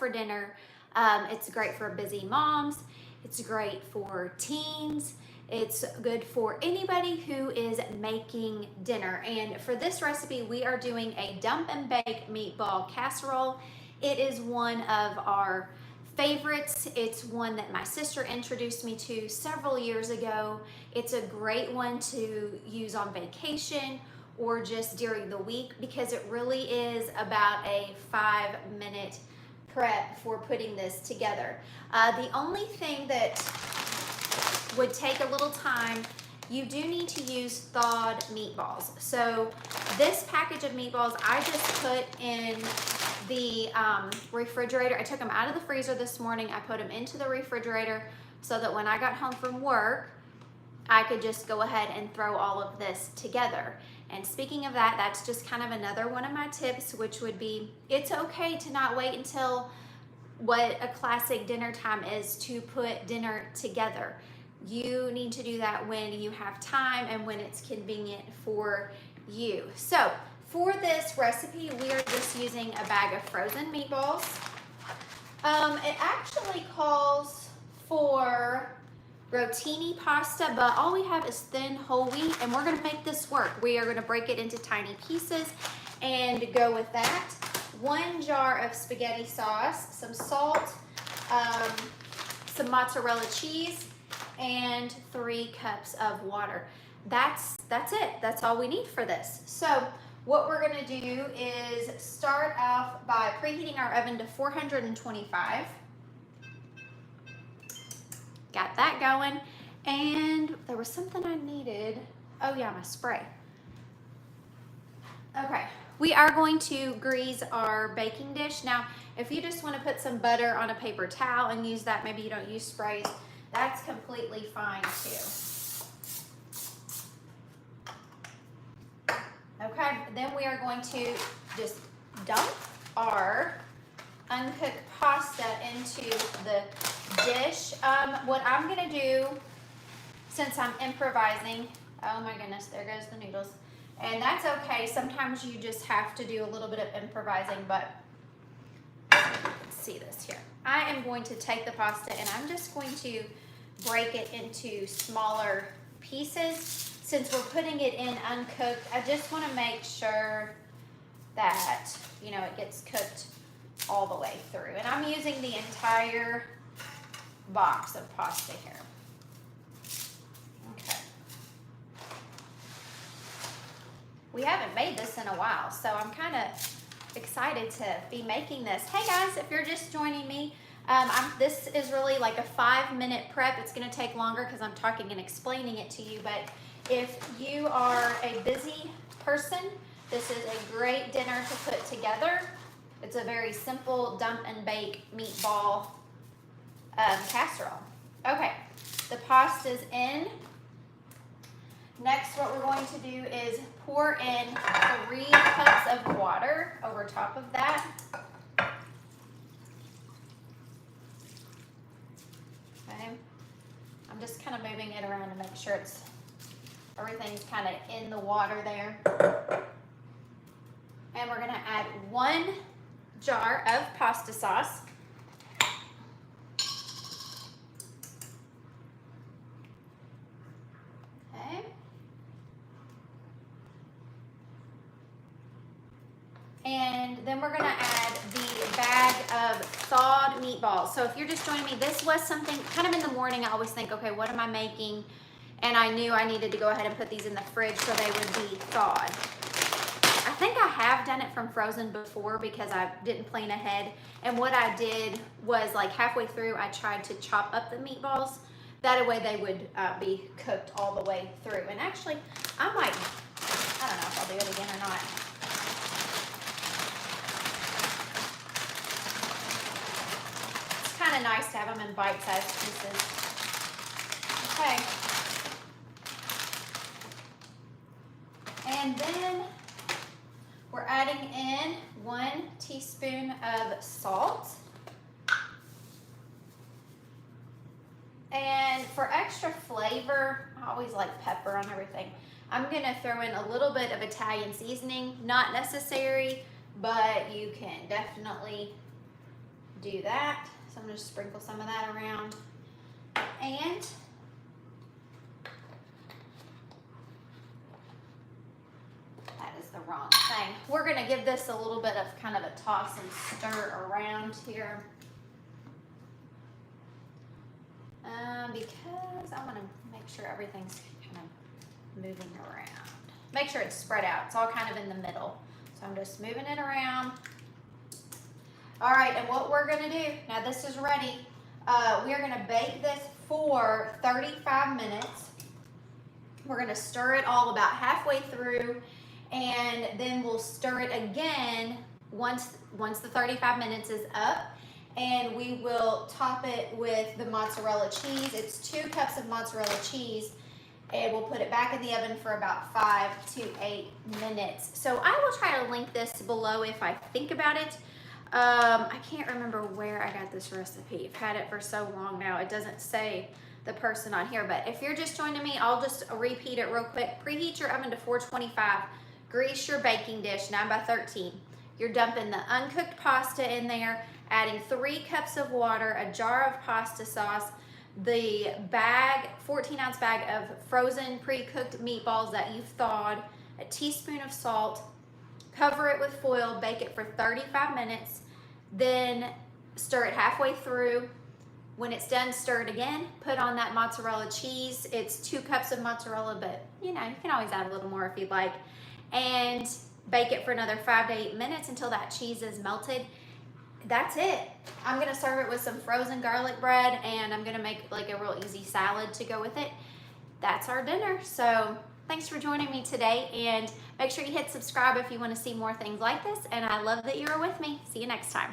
for dinner. It's great for busy moms. It's great for teens. It's good for anybody who is making dinner. And for this recipe, we are doing a dump and bake meatball casserole. It is one of our favorites. It's one that my sister introduced me to several years ago. It's a great one to use on vacation or just during the week because it really is about a 5-minute prep for putting this together. The only thing that would take a little time, you do need to use thawed meatballs. So this package of meatballs I just put in the refrigerator. I took them out of the freezer this morning. I put them into the refrigerator so that when I got home from work, I could just go ahead and throw all of this together. And speaking of that, that's just kind of another one of my tips, which would be, it's okay to not wait until what a classic dinner time is to put dinner together. You need to do that when you have time and when it's convenient for you. So for this recipe, we are just using a bag of frozen meatballs. It actually calls for rotini pasta, but all we have is thin whole wheat, and we're gonna make this work. We are gonna break it into tiny pieces and go with that. 1 jar of spaghetti sauce, some salt, some mozzarella cheese, and 3 cups of water. That's it. That's all we need for this. So what we're gonna do is start off by preheating our oven to 425. Got that going. And there was something I needed. Oh yeah, my spray. Okay, we are going to grease our baking dish. Now, if you just want to put some butter on a paper towel and use that, maybe you don't use sprays, that's completely fine too. Okay, then we are going to just dump our uncooked pasta into the dish. What I'm gonna do, since I'm improvising, oh my goodness, there goes the noodles. And that's okay, sometimes you just have to do a little bit of improvising, but let's see this here. I am going to take the pasta and I'm just going to break it into smaller pieces. Since we're putting it in uncooked, I just wanna make sure that, you know, it gets cooked all the way through. And I'm using the entire box of pasta here. Okay. We haven't made this in a while, so I'm kind of excited to be making this. Hey guys, if you're just joining me, this is really like a 5-minute prep. It's gonna take longer because I'm talking and explaining it to you, but if you are a busy person, this is a great dinner to put together. It's a very simple dump and bake meatball casserole. Okay, the pasta's in. Next, what we're going to do is pour in 3 cups of water over top of that. Okay, I'm just kind of moving it around to make sure everything's kind of in the water there. And we're gonna add 1 jar of pasta sauce. Okay. And then we're gonna add the bag of thawed meatballs. So if you're just joining me, this was something kind of in the morning. I always think, okay, what am I making? And I knew I needed to go ahead and put these in the fridge so they would be thawed. I think I have done it from frozen before because I didn't plan ahead. And what I did was, like, halfway through, I tried to chop up the meatballs. That way they would be cooked all the way through. And actually, I don't know if I'll do it again or not. It's kind of nice to have them in bite-sized pieces. Okay. And then we're adding in 1 teaspoon of salt. And for extra flavor, I always like pepper on everything. I'm gonna throw in a little bit of Italian seasoning, not necessary, but you can definitely do that. So I'm gonna sprinkle some of that around. And that is the wrong thing. We're gonna give this a little bit of kind of a toss and stir around here. Because I wanna make sure everything's kind of moving around. Make sure it's spread out. It's all kind of in the middle. So I'm just moving it around. All right, and what we're gonna do, now this is ready. We are gonna bake this for 35 minutes. We're gonna stir it all about halfway through, and then we'll stir it again once the 35 minutes is up, and we will top it with the mozzarella cheese. It's 2 cups of mozzarella cheese, and we'll put it back in the oven for about 5 to 8 minutes. So I will try to link this below if I think about it. I can't remember where I got this recipe. I've had it for so long now. It doesn't say the person on here, but if you're just joining me, I'll just repeat it real quick. Preheat your oven to 425. Grease your baking dish 9 by 13. You're dumping the uncooked pasta in there, adding 3 cups of water, a jar of pasta sauce, the 14-ounce bag of frozen pre-cooked meatballs that you've thawed, a teaspoon of salt. Cover it with foil, bake it for 35 minutes, then stir it halfway through. When it's done, stir it again, put on that mozzarella cheese. It's 2 cups of mozzarella, but you know, you can always add a little more if you'd like. And bake it for another 5 to 8 minutes until that cheese is melted. That's it. I'm gonna serve it with some frozen garlic bread, and I'm gonna make like a real easy salad to go with it. That's our dinner. So thanks for joining me today, and make sure you hit subscribe if you want to see more things like this, and I love that you were with me. See you next time.